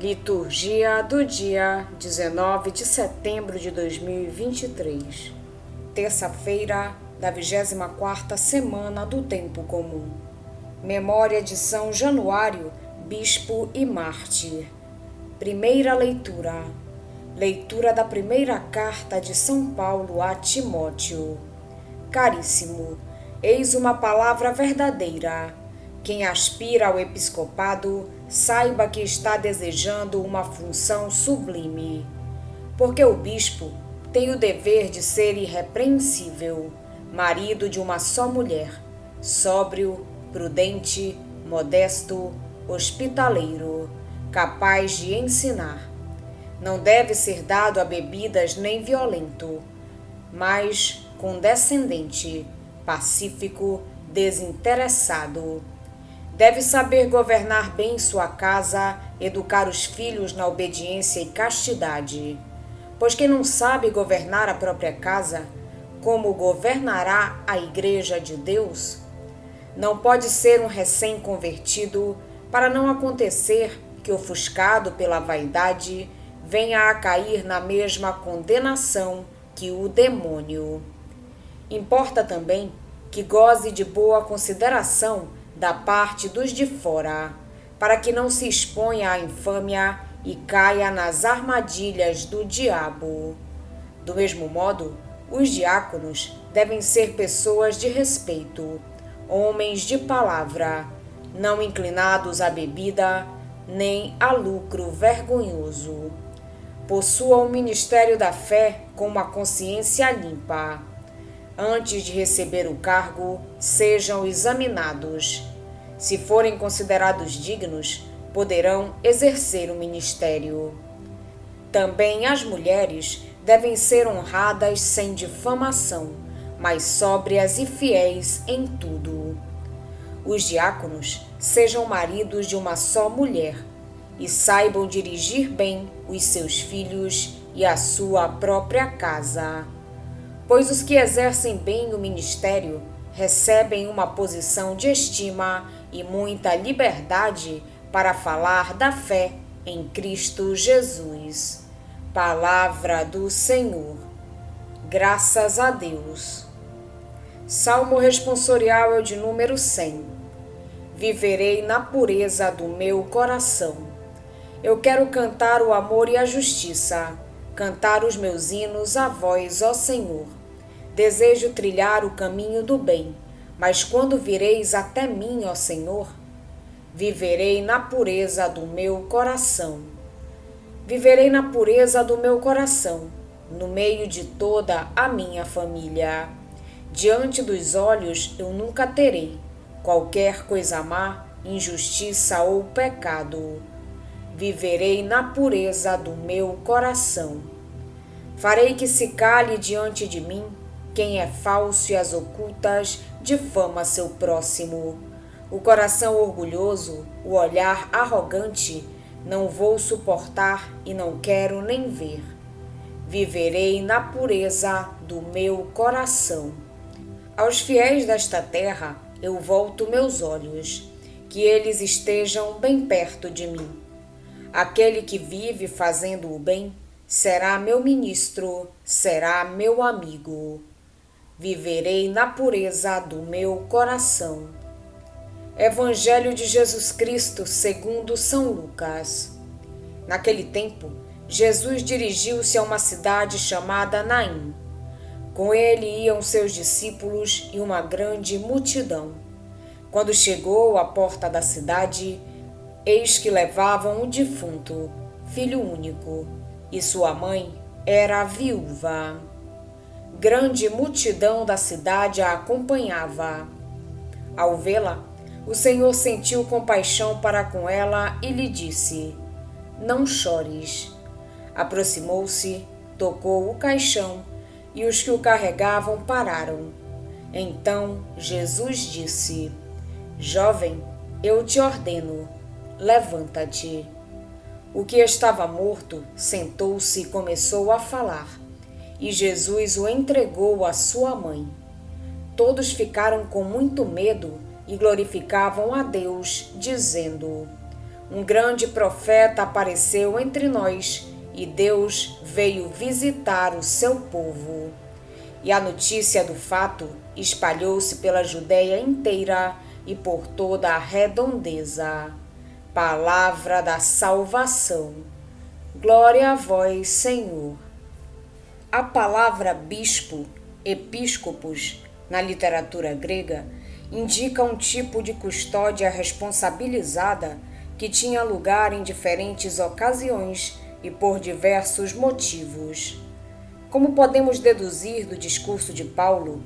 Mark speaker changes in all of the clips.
Speaker 1: Liturgia do dia 19 de setembro de 2023, terça-feira da 24ª semana do Tempo Comum. Memória de São Januário, Bispo e Mártir. Primeira leitura. Leitura da primeira carta de São Paulo a Timóteo. Caríssimo, eis uma palavra verdadeira. Quem aspira ao episcopado, saiba que está desejando uma função sublime, porque o bispo tem o dever de ser irrepreensível, marido de uma só mulher, sóbrio, prudente, modesto, hospitaleiro, capaz de ensinar. Não deve ser dado a bebidas nem violento, mas condescendente, pacífico, desinteressado. Deve saber governar bem sua casa, educar os filhos na obediência e castidade. Pois quem não sabe governar a própria casa, como governará a Igreja de Deus? Não pode ser um recém-convertido, para não acontecer que, ofuscado pela vaidade, venha a cair na mesma condenação que o demônio. Importa também que goze de boa consideração da parte dos de fora, para que não se exponha à infâmia e caia nas armadilhas do diabo. Do mesmo modo, os diáconos devem ser pessoas de respeito, homens de palavra, não inclinados à bebida, nem a lucro vergonhoso. Possuam o ministério da fé com uma consciência limpa. Antes de receber o cargo, sejam examinados. Se forem considerados dignos, poderão exercer o ministério. Também as mulheres devem ser honradas sem difamação, mas sóbrias e fiéis em tudo. Os diáconos sejam maridos de uma só mulher e saibam dirigir bem os seus filhos e a sua própria casa. Pois os que exercem bem o ministério recebem uma posição de estima e muita liberdade para falar da fé em Cristo Jesus. Palavra do Senhor. Graças a Deus. Salmo responsorial é o de número 100. Viverei na pureza do meu coração. Eu quero cantar o amor e a justiça, cantar os meus hinos a vós, ó Senhor. Desejo trilhar o caminho do bem, mas quando vireis até mim, ó Senhor, viverei na pureza do meu coração. Viverei na pureza do meu coração, no meio de toda a minha família. Diante dos olhos eu nunca terei qualquer coisa má, injustiça ou pecado. Viverei na pureza do meu coração. Farei que se cale diante de mim quem é falso e às ocultas difama seu próximo. O coração orgulhoso, o olhar arrogante, não vou suportar e não quero nem ver. Viverei na pureza do meu coração. Aos fiéis desta terra eu volto meus olhos, que eles estejam bem perto de mim. Aquele que vive fazendo o bem será meu ministro, será meu amigo. Viverei na pureza do meu coração. Evangelho de Jesus Cristo segundo São Lucas. Naquele tempo, Jesus dirigiu-se a uma cidade chamada Naim. Com ele iam seus discípulos e uma grande multidão. Quando chegou à porta da cidade, eis que levavam um defunto, filho único, e sua mãe era viúva. Grande multidão da cidade a acompanhava. Ao vê-la, o Senhor sentiu compaixão para com ela e lhe disse: Não chores. Aproximou-se, tocou o caixão e os que o carregavam pararam. Então Jesus disse: Jovem, eu te ordeno, levanta-te. O que estava morto sentou-se e começou a falar. E Jesus o entregou à sua mãe. Todos ficaram com muito medo e glorificavam a Deus, dizendo: um grande profeta apareceu entre nós e Deus veio visitar o seu povo. E a notícia do fato espalhou-se pela Judéia inteira e por toda a redondeza. Palavra da salvação. Glória a vós, Senhor. A palavra bispo, episcopos, na literatura grega, indica um tipo de custódia responsabilizada que tinha lugar em diferentes ocasiões e por diversos motivos. Como podemos deduzir do discurso de Paulo,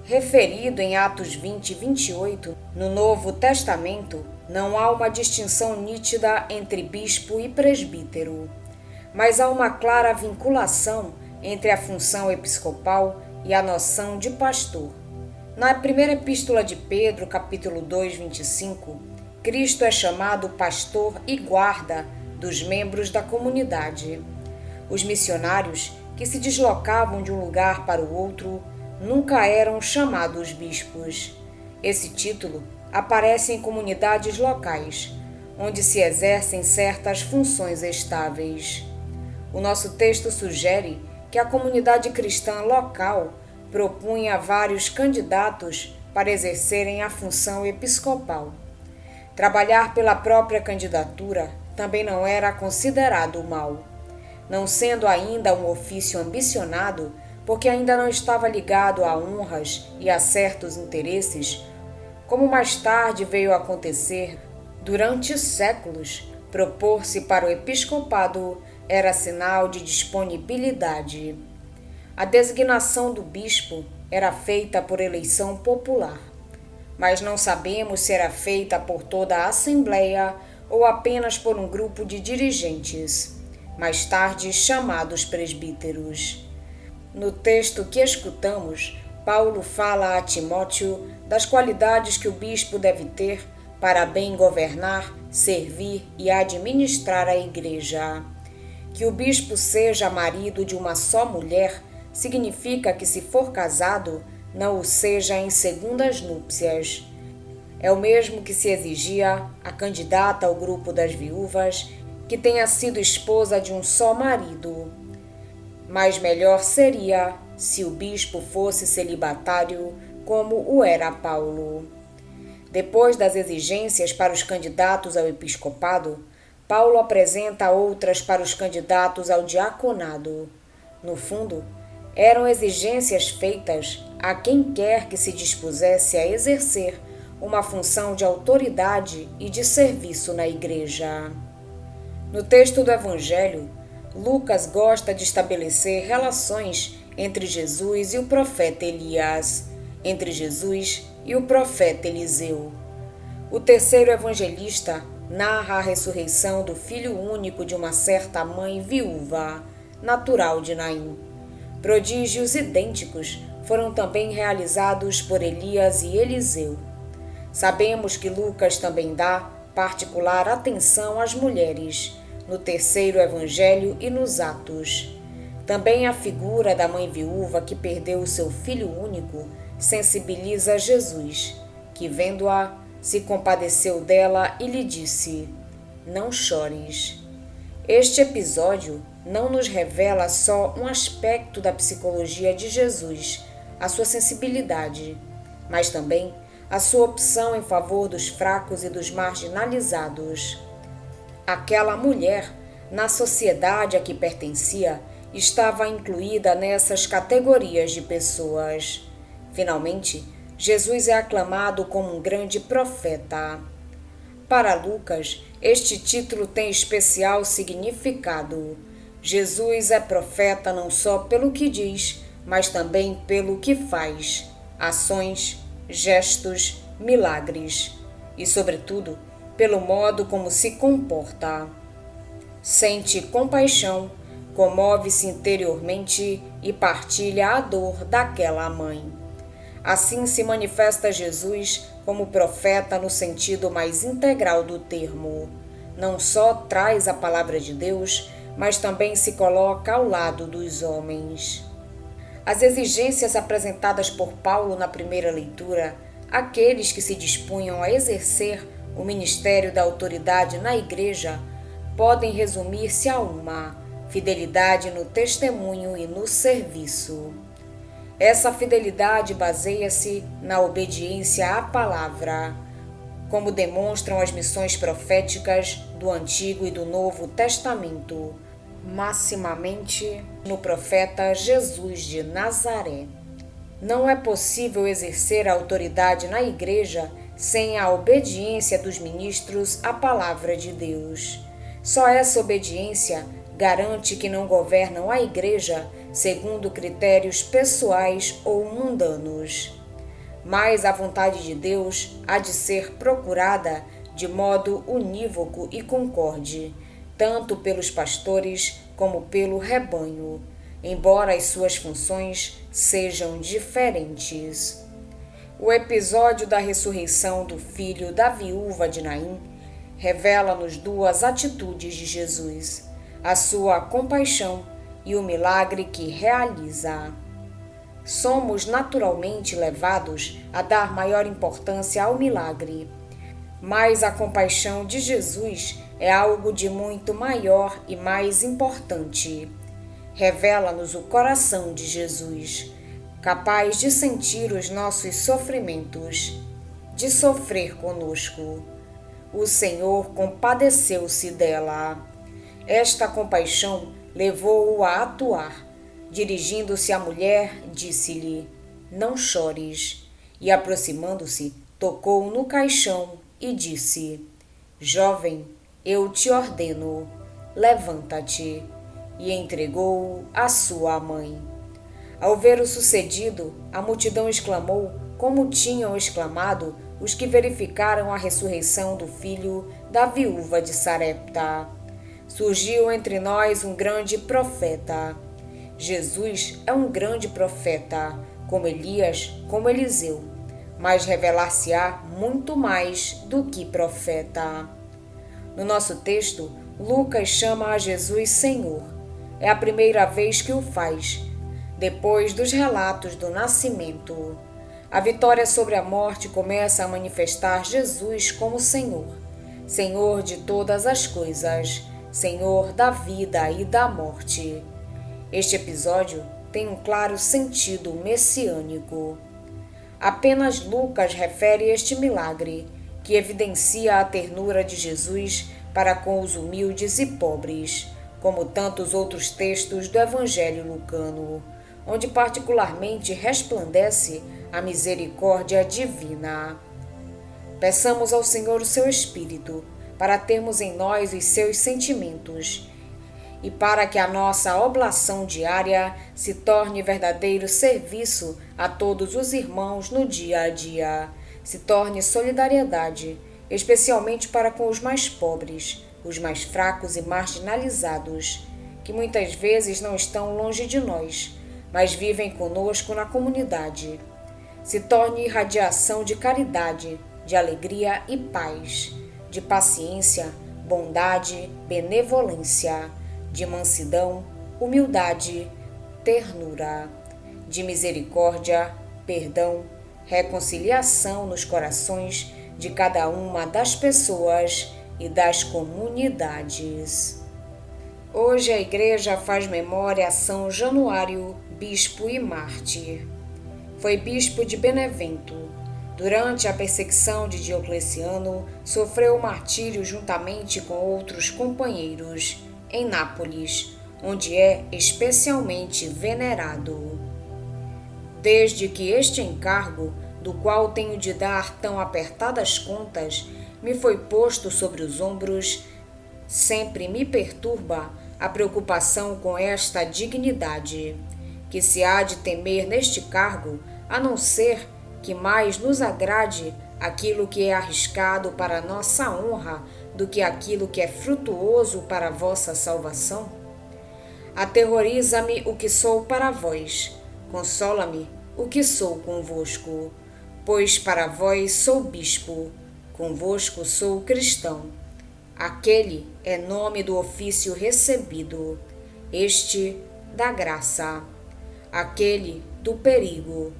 Speaker 1: referido em Atos 20 e 28, no Novo Testamento, não há uma distinção nítida entre bispo e presbítero, mas há uma clara vinculação entre a função episcopal e a noção de pastor. Na primeira epístola de Pedro, capítulo 2, 25, Cristo é chamado pastor e guarda dos membros da comunidade. Os missionários que se deslocavam de um lugar para o outro nunca eram chamados bispos. Esse título aparece em comunidades locais, onde se exercem certas funções estáveis. O nosso texto sugere que a comunidade cristã local propunha vários candidatos para exercerem a função episcopal. Trabalhar pela própria candidatura também não era considerado mal, não sendo ainda um ofício ambicionado, porque ainda não estava ligado a honras e a certos interesses, como mais tarde veio a acontecer durante séculos. Propor-se para o episcopado era sinal de disponibilidade. A designação do bispo era feita por eleição popular, mas não sabemos se era feita por toda a Assembleia ou apenas por um grupo de dirigentes, mais tarde chamados presbíteros. No texto que escutamos, Paulo fala a Timóteo das qualidades que o bispo deve ter para bem governar, servir e administrar a igreja. Que o bispo seja marido de uma só mulher significa que, se for casado, não o seja em segundas núpcias. É o mesmo que se exigia à candidata ao grupo das viúvas que tenha sido esposa de um só marido. Mas melhor seria se o bispo fosse celibatário, como o era Paulo. Depois das exigências para os candidatos ao episcopado, Paulo apresenta outras para os candidatos ao diaconado. No fundo, eram exigências feitas a quem quer que se dispusesse a exercer uma função de autoridade e de serviço na igreja. No texto do Evangelho, Lucas gosta de estabelecer relações entre Jesus e o profeta Elias, entre Jesus e o profeta Eliseu. O terceiro evangelista narra a ressurreição do filho único de uma certa mãe viúva, natural de Naim. Prodígios idênticos foram também realizados por Elias e Eliseu. Sabemos que Lucas também dá particular atenção às mulheres, no terceiro evangelho e nos Atos. Também a figura da mãe viúva que perdeu o seu filho único sensibiliza Jesus, que, vendo-a, se compadeceu dela e lhe disse: "Não chores." Este episódio não nos revela só um aspecto da psicologia de Jesus, a sua sensibilidade, mas também a sua opção em favor dos fracos e dos marginalizados. Aquela mulher, na sociedade a que pertencia, estava incluída nessas categorias de pessoas. Finalmente, Jesus é aclamado como um grande profeta. Para Lucas, este título tem especial significado. Jesus é profeta não só pelo que diz, mas também pelo que faz, ações, gestos, milagres e, sobretudo, pelo modo como se comporta. Sente compaixão, comove-se interiormente e partilha a dor daquela mãe. Assim se manifesta Jesus como profeta no sentido mais integral do termo. Não só traz a palavra de Deus, mas também se coloca ao lado dos homens. As exigências apresentadas por Paulo na primeira leitura, aqueles que se dispunham a exercer o ministério da autoridade na Igreja podem resumir-se a uma: fidelidade no testemunho e no serviço. Essa fidelidade baseia-se na obediência à palavra, como demonstram as missões proféticas do Antigo e do Novo Testamento, maximamente no profeta Jesus de Nazaré. Não é possível exercer a autoridade na Igreja sem a obediência dos ministros à palavra de Deus. Só essa obediência garante que não governam a Igreja segundo critérios pessoais ou mundanos. Mas a vontade de Deus há de ser procurada de modo unívoco e concorde, tanto pelos pastores como pelo rebanho, embora as suas funções sejam diferentes. O episódio da ressurreição do filho da viúva de Naim revela-nos duas atitudes de Jesus: a sua compaixão e o milagre que realiza. Somos naturalmente levados a dar maior importância ao milagre, mas a compaixão de Jesus é algo de muito maior e mais importante. Revela-nos o coração de Jesus, capaz de sentir os nossos sofrimentos, de sofrer conosco. O Senhor compadeceu-se dela. Esta compaixão levou-o a atuar. Dirigindo-se à mulher, disse-lhe: "Não chores." E aproximando-se, tocou no caixão e disse: "Jovem, eu te ordeno, levanta-te." E entregou-o à sua mãe. Ao ver o sucedido, a multidão exclamou como tinham exclamado os que verificaram a ressurreição do filho da viúva de Sarepta: "Surgiu entre nós um grande profeta." Jesus é um grande profeta, como Elias, como Eliseu, mas revelar-se-á muito mais do que profeta. No nosso texto, Lucas chama a Jesus Senhor. É a primeira vez que o faz, depois dos relatos do nascimento. A vitória sobre a morte começa a manifestar Jesus como Senhor, Senhor de todas as coisas, Senhor da vida e da morte. Este episódio tem um claro sentido messiânico. Apenas Lucas refere este milagre, que evidencia a ternura de Jesus para com os humildes e pobres, como tantos outros textos do Evangelho lucano, onde particularmente resplandece a misericórdia divina. Peçamos ao Senhor o seu Espírito, para termos em nós os seus sentimentos, e para que a nossa oblação diária se torne verdadeiro serviço a todos os irmãos no dia a dia, se torne solidariedade, especialmente para com os mais pobres, os mais fracos e marginalizados, que muitas vezes não estão longe de nós, mas vivem conosco na comunidade. Se torne irradiação de caridade, de alegria e paz, de paciência, bondade, benevolência, de mansidão, humildade, ternura, de misericórdia, perdão, reconciliação nos corações de cada uma das pessoas e das comunidades. Hoje a Igreja faz memória a São Januário, bispo e mártir. Foi bispo de Benevento. Durante a perseguição de Diocleciano, sofreu o martírio juntamente com outros companheiros, em Nápoles, onde é especialmente venerado. Desde que este encargo, do qual tenho de dar tão apertadas contas, me foi posto sobre os ombros, sempre me perturba a preocupação com esta dignidade, que se há de temer neste cargo, a não ser que mais nos agrade aquilo que é arriscado para a nossa honra do que aquilo que é frutuoso para a vossa salvação? Aterroriza-me o que sou para vós, consola-me o que sou convosco, pois para vós sou bispo, convosco sou cristão. Aquele é nome do ofício recebido, este da graça, aquele do perigo,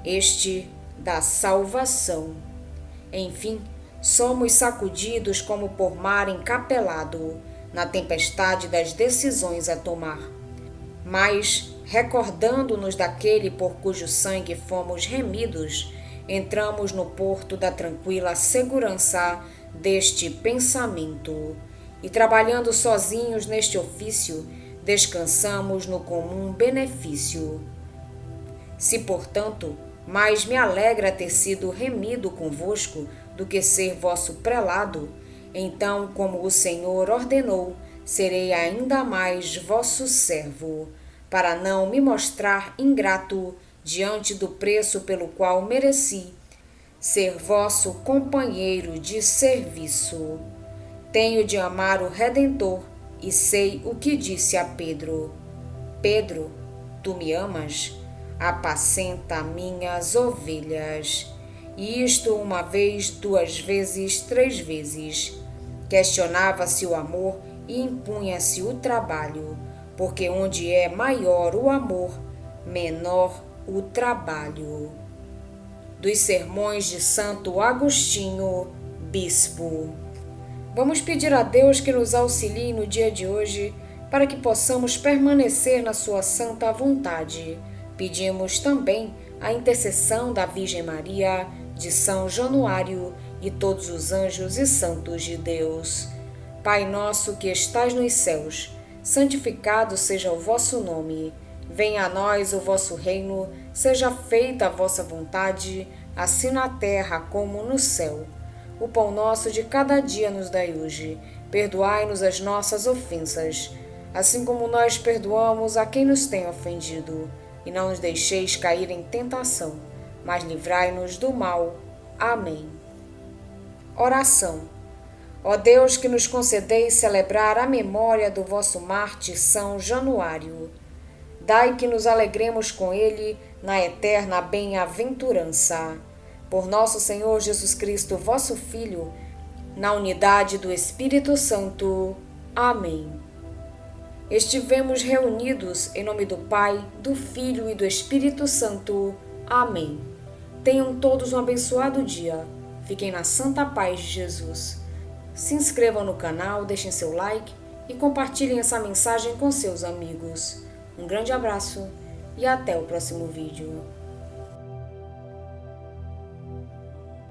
Speaker 1: este da salvação. Enfim, somos sacudidos como por mar encapelado, na tempestade das decisões a tomar. Mas, recordando-nos daquele por cujo sangue fomos remidos, entramos no porto da tranquila segurança deste pensamento. E trabalhando sozinhos neste ofício, descansamos no comum benefício. Se, portanto, mais me alegra ter sido remido convosco do que ser vosso prelado, então, como o Senhor ordenou, serei ainda mais vosso servo, para não me mostrar ingrato diante do preço pelo qual mereci ser vosso companheiro de serviço. Tenho de amar o Redentor e sei o que disse a Pedro: Pedro, tu me amas? Apacenta minhas ovelhas. E isto uma vez, duas vezes, três vezes. Questionava-se o amor e impunha-se o trabalho, porque onde é maior o amor, menor o trabalho. Dos Sermões de Santo Agostinho, Bispo. Vamos pedir a Deus que nos auxilie no dia de hoje, para que possamos permanecer na sua santa vontade. Pedimos também a intercessão da Virgem Maria, de São Januário e todos os anjos e santos de Deus. Pai nosso que estais nos céus, santificado seja o vosso nome. Venha a nós o vosso reino, seja feita a vossa vontade, assim na terra como no céu. O pão nosso de cada dia nos dai hoje. Perdoai-nos as nossas ofensas, assim como nós perdoamos a quem nos tem ofendido. E não nos deixeis cair em tentação, mas livrai-nos do mal. Amém. Oração. Ó Deus, que nos concedeis celebrar a memória do vosso mártir São Januário, dai que nos alegremos com ele na eterna bem-aventurança. Por nosso Senhor Jesus Cristo, vosso Filho, na unidade do Espírito Santo. Amém. Estivemos reunidos em nome do Pai, do Filho e do Espírito Santo. Amém. Tenham todos um abençoado dia. Fiquem na santa paz de Jesus. Se inscrevam no canal, deixem seu like e compartilhem essa mensagem com seus amigos. Um grande abraço e até o próximo vídeo.